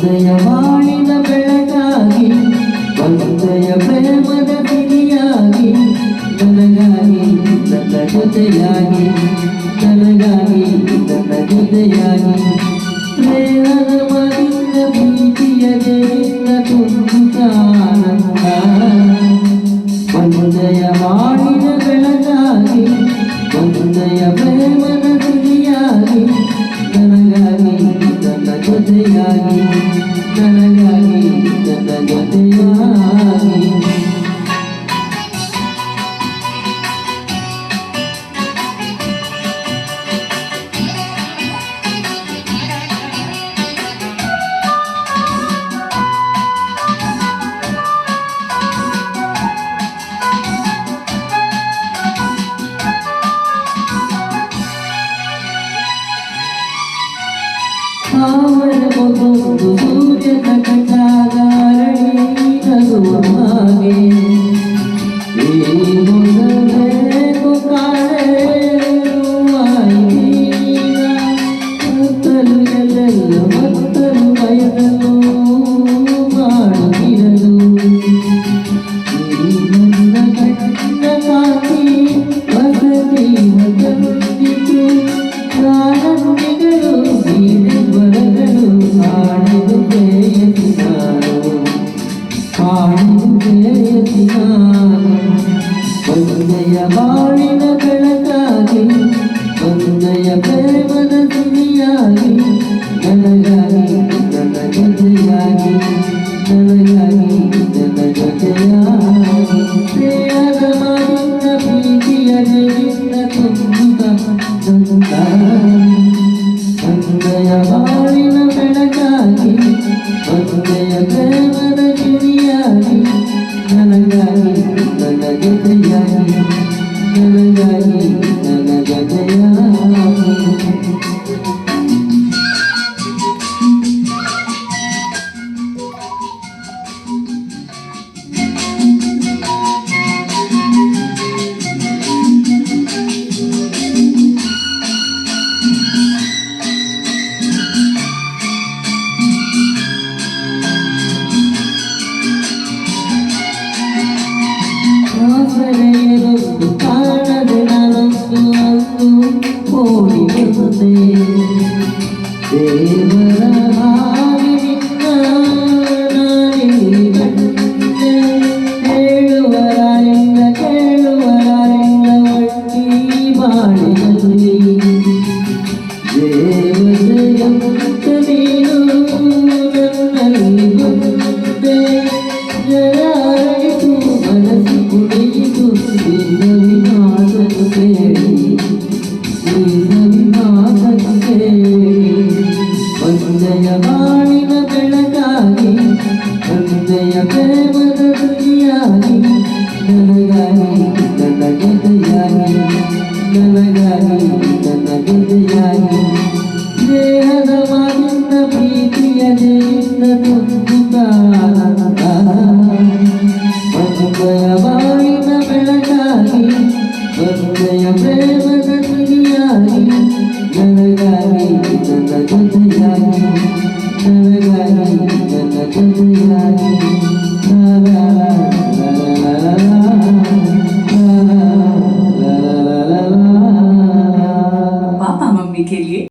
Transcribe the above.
ಒಂದೆಯ ಬಾಳಿನ ಬೆಳಕಾಗಿ ಒಂದೆಯ ಪ್ರೇಮದ ತಿರಿಯಾಗಿ ನನಗಾಗಿ ನನ್ನ ಜೊತೆಯಾಗಿ ನನಗಾಗಿ ನನ್ನ ಜೊತೆಯಾಗಿ ಪ್ರೇಮದ ಮರಿನ ಪ್ರೀತಿಯ ಜೈನ ತುಂಬುತ್ತಾನಂದ ಒಂದೆಯ ಬಾಳಿನ ಬೆಳಕಾಗಿ ಒಂದೆಯ ಪ್ರೇಮದ ತಿರಿಯಾಗಿ ನನಗಾಗಿ ನನ್ನ ಜೊತೆಯಾಗಿ ನನಗಾಗಿ ನನ್ನ ಜೊತೆಯಾಗಿ ಒಂದು ಸೂರ್ಯನ ಕಂಡಾಗ ನಗುವ ಹಾಗೆ ಈ ಮೊದಲೇನು ಕಾಣೆಯುವಾಯಿತೀಗ ಮತ್ತಲು ಎಲ್ಲೆಲ್ಲ ಮತ್ತಲು ಬಯಲನ್ನು ಮಾಡುತ್ತಿರಲು ಈ ನನ್ನ ಕಣ್ಣ ಕಾಕಿ ಹೊಸ ಜೀವ ತಂದಿತು ಪ್ರಾರಂಭಿಗಳು ಒಂದೆಯ ಬಾಳಿನ ಬೆಳಕಾಗಿ ಒಂದೆಯ ಪ್ರೇಮದ ತುದಿಯಾಗಿ ನನಗಾಗಿ ನನ್ನ ಜೊತೆಯಾಗಿ ನನಗಾಗಿ ನನ್ನ ಜೊತೆಯಾಗಿ ಪ್ರಿಯದ ಮಾತಿನ ಪ್ರೀತಿಯ ಜೈನ ತುಂಬುತ್ತ ಒಂದೆಯ ಬಾಳಿನ ಬೆಳಕಾಗಿ ಒಂದೆಯ ಪ್ರೇಮದ ಗಿರಿಯಾಗಿ ನನಗಾಗಿ ನನ್ನ ಜೊತೆಯಾಗಿ ನನಗಾಗಿ ನನ್ನ ಜೊತೆಯಾಗಿ ಆಸರೆಯರೊಂದು ಕಾಣದೆ ನಾನೊಂದು ಅಂದು ಓಡಿ ಬಂದೆ ದೇವರ ಹಾಗೆ ನಿನ್ನ ನಾನಿಲ್ಲಿ ಕಂಡೆ ಹೇಳುವರಾರೆಲ್ಲ ಕೇಳುವರಾರೆಲ್ಲ ಒಟ್ಟಿ ಬಾಳಿನಲ್ಲಿ ದೇವತೆಯಂತ ನೀನು ನನ್ನಲ್ಲಿ ಬಂದೆ ಜಯಾಯಿತು ಮನಸ್ಸು ಕುಣಿಯಿತು ನಿನ್ನ ಮಾತನ್ನು ಕೇಳಿ ನಿನ್ನ ಮಾತನ್ನು ಕೇಳಿ ಒಂದೆಯ ಬಾಳಿನ ಬೆಳಕಾಗಿ ಒಂದೆಯ ಪ್ರೇಮದ ತುದಿಯಾಗಿ ನನಗಾಗಿ ನನ್ನ ಜೊತೆಯಾಗಿ ನನಗಾಗಿ ನನ್ನ ಜೊತೆಯಾಗಿ ದೇಹದ ಮಾತಿನ ಪ್ರೀತಿಯ ಜೈನ ತುಂಬುತ್ತಾನಂದ ಒಂದೆಯ ಬಾಳಿನ ಬೆಳಕಾಗಿ ಒಂದೆಯ ಪ್ರೇಮದ ತುದಿಯಾಗಿ ನನಗಾಗಿ ನನ್ನ ಜೊತೆಯಾಗಿ ನನಗಾಗಿ ನನ್ನ ಜೊತೆಯಾಗಿ पापा मम्मी के लिए